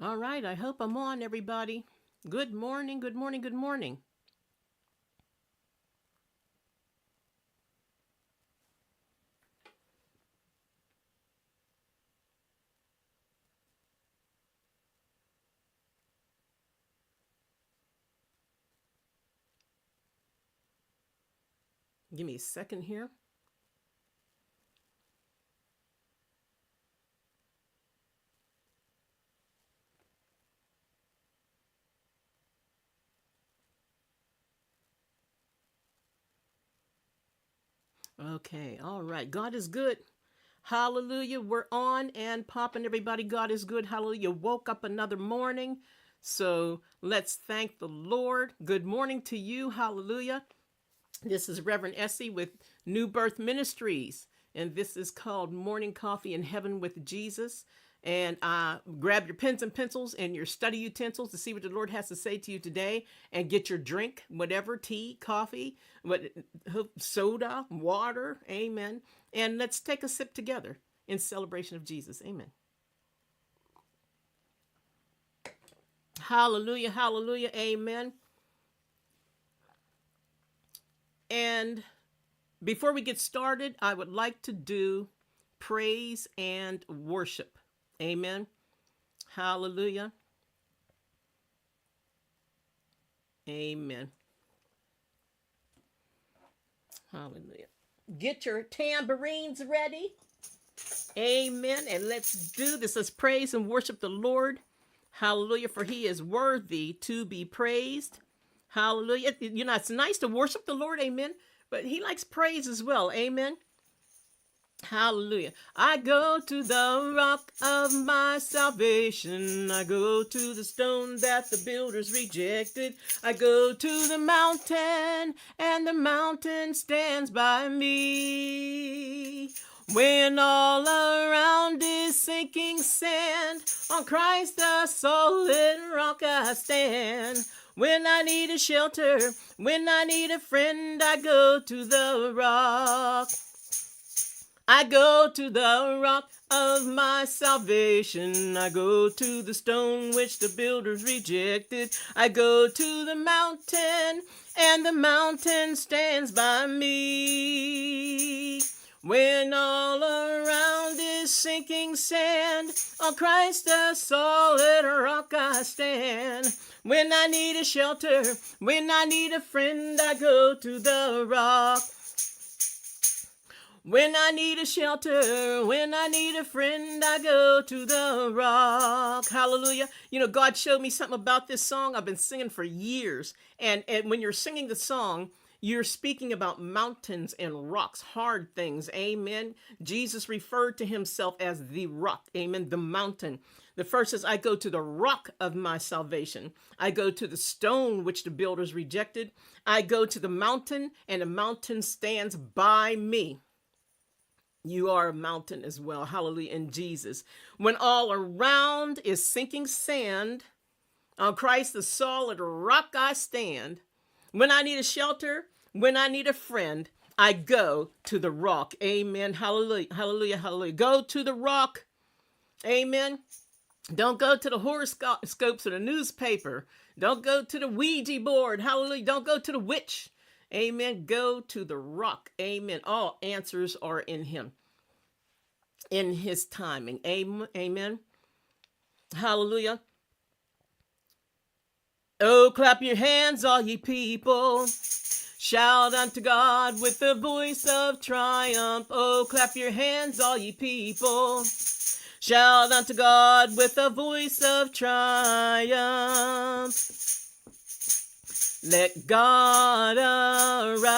All right, I hope I'm on, everybody. Good morning, good morning, good morning. Give me a second here. Okay, all right. God is good. Hallelujah. We're on and popping, everybody. God is good. Hallelujah. Woke up another morning. So let's thank the Lord. Good morning to you. Hallelujah. This is Reverend Essie with New Birth Ministries, and this is called Morning Coffee in Heaven with Jesus. And grab your pens and pencils and your study utensils to see what the Lord has to say to you today, and get your drink, whatever, tea, coffee, soda, water, amen. And let's take a sip together in celebration of Jesus, amen. Hallelujah, hallelujah, amen. And before we get started, I would like to do praise and worship. Amen. Hallelujah. Amen. Hallelujah. Get your tambourines ready. Amen. And let's do this. Let's praise and worship the Lord. Hallelujah. For he is worthy to be praised. Hallelujah. You know, it's nice to worship the Lord. Amen. But he likes praise as well. Amen. Hallelujah. I go to the rock of my salvation. I go to the stone that the builders rejected. I go to the mountain, and the mountain stands by me. When all around is sinking sand, on Christ the solid rock I stand. When I need a shelter, when I need a friend, I go to the rock. I go to the rock of my salvation. I go to the stone which the builders rejected. I go to the mountain, and the mountain stands by me. When all around is sinking sand, on Christ the solid rock I stand. When I need a shelter, when I need a friend, I go to the rock. When I need a shelter, when I need a friend, I go to the rock. Hallelujah. You know, God showed me something about this song I've been singing for years. And when you're singing the song, you're speaking about mountains and rocks, hard things. Amen. Jesus referred to himself as the rock. Amen. The mountain. The first says, I go to the rock of my salvation. I go to the stone which the builders rejected. I go to the mountain, and the mountain stands by me. You are a mountain as well. Hallelujah. In Jesus. When all around is sinking sand, on Christ the solid rock I stand. When I need a shelter, when I need a friend, I go to the rock. Amen. Hallelujah. Hallelujah. Hallelujah. Go to the rock. Amen. Don't go to the horoscopes or the newspaper. Don't go to the Ouija board. Hallelujah. Don't go to the witch. Amen. Go to the rock. Amen. All answers are in him, in his timing. Amen. Amen. Hallelujah. Oh, clap your hands, all ye people. Shout unto God with the voice of triumph. Oh, clap your hands, all ye people. Shout unto God with a voice of triumph. Let God arise.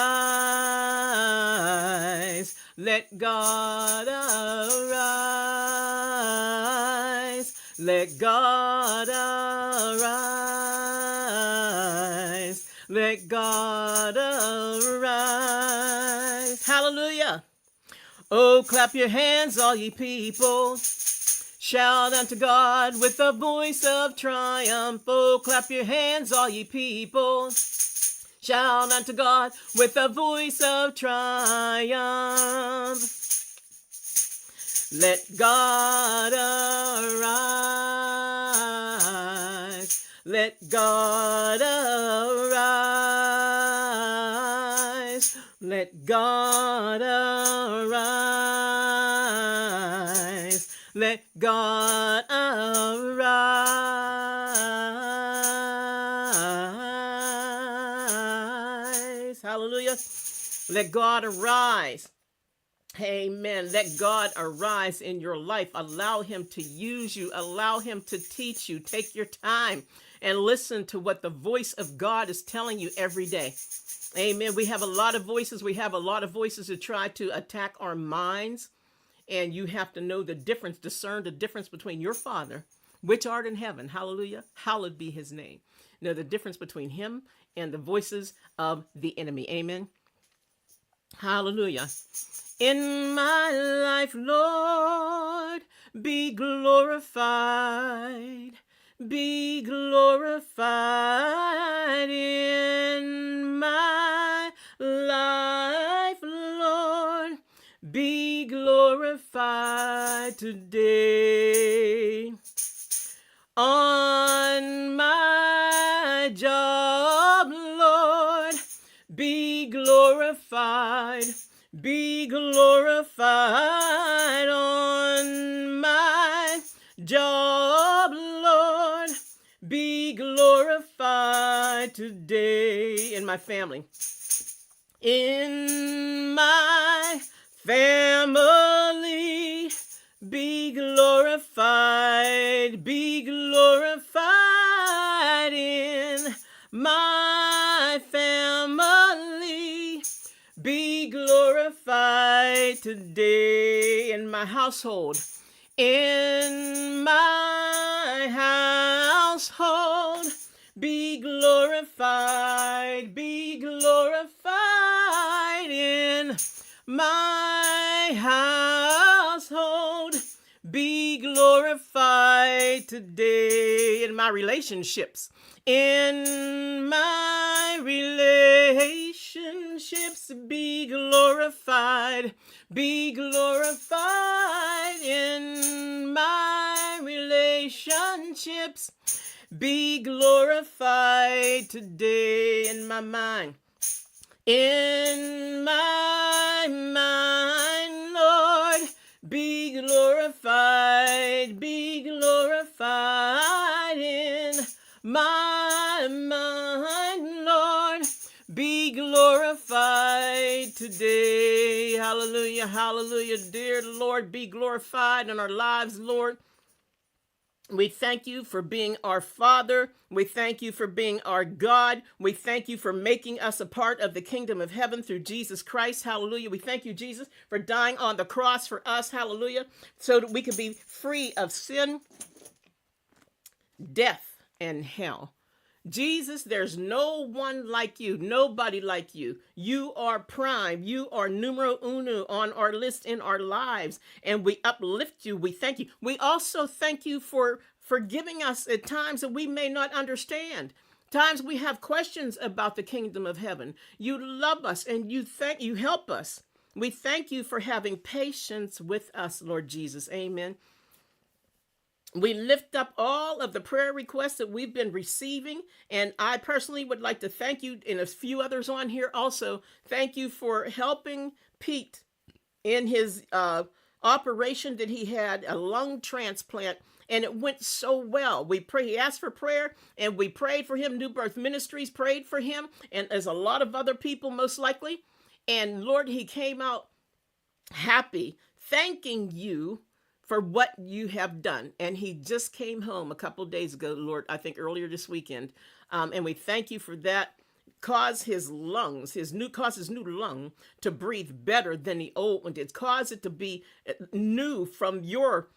Let God arise. Let God arise. Let God arise. Hallelujah. Oh, clap your hands, all ye people. Shout unto God with a voice of triumph. Oh, clap your hands, all ye people. Shout unto God with a voice of triumph. Let God Let God arise. Let God arise. Let God arise. Hallelujah. Let God arise. Amen. Let God arise in your life. Allow him to use you. Allow him to teach you. Take your time and listen to what the voice of God is telling you every day. Amen. We have a lot of voices. We have a lot of voices to try to attack our minds. And you have to know the difference, discern the difference between your Father, which art in heaven. Hallelujah. Hallowed be his name. Know the difference between him and the voices of the enemy. Amen. Hallelujah. In my life, Lord, be glorified. Be glorified in my life, Lord. Be glorified today. On my job, Lord, be glorified. Be glorified on my job, Lord. Be glorified today in my family. In my family, be glorified. Be glorified in my family. Be glorified today in my household. In my household, be glorified. Be glorified in my household. Be glorified today in my relationships. In my relationships, be glorified. Be glorified in my relationships. Be glorified today in my mind. In my mind, Lord, be glorified. Be glorified in my mind, Lord. Be glorified today. Hallelujah, hallelujah. Dear Lord, be glorified in our lives, Lord. We thank you for being our Father. We thank you for being our God. We thank you for making us a part of the kingdom of heaven through Jesus Christ. Hallelujah. We thank you, Jesus, for dying on the cross for us. Hallelujah. So that we could be free of sin, death, and hell. Jesus, there's no one like you, nobody like you. You are prime. You are numero uno on our list in our lives, and we uplift you. We thank you. We also thank you for forgiving us at times that we may not understand. Times we have questions about the kingdom of heaven. You love us and you help us. We thank you for having patience with us, Lord Jesus. Amen. We lift up all of the prayer requests that we've been receiving. And I personally would like to thank you, and a few others on here also. Thank you for helping Pete in his operation that he had, a lung transplant. And it went so well. He asked for prayer, and we prayed for him. New Birth Ministries prayed for him, and there's a lot of other people most likely. And Lord, he came out happy, thanking you for what you have done. And he just came home a couple of days ago, Lord, I think earlier this weekend. And we thank you for that. Cause his lungs, his new lung to breathe better than the old one did. Cause it to be new from your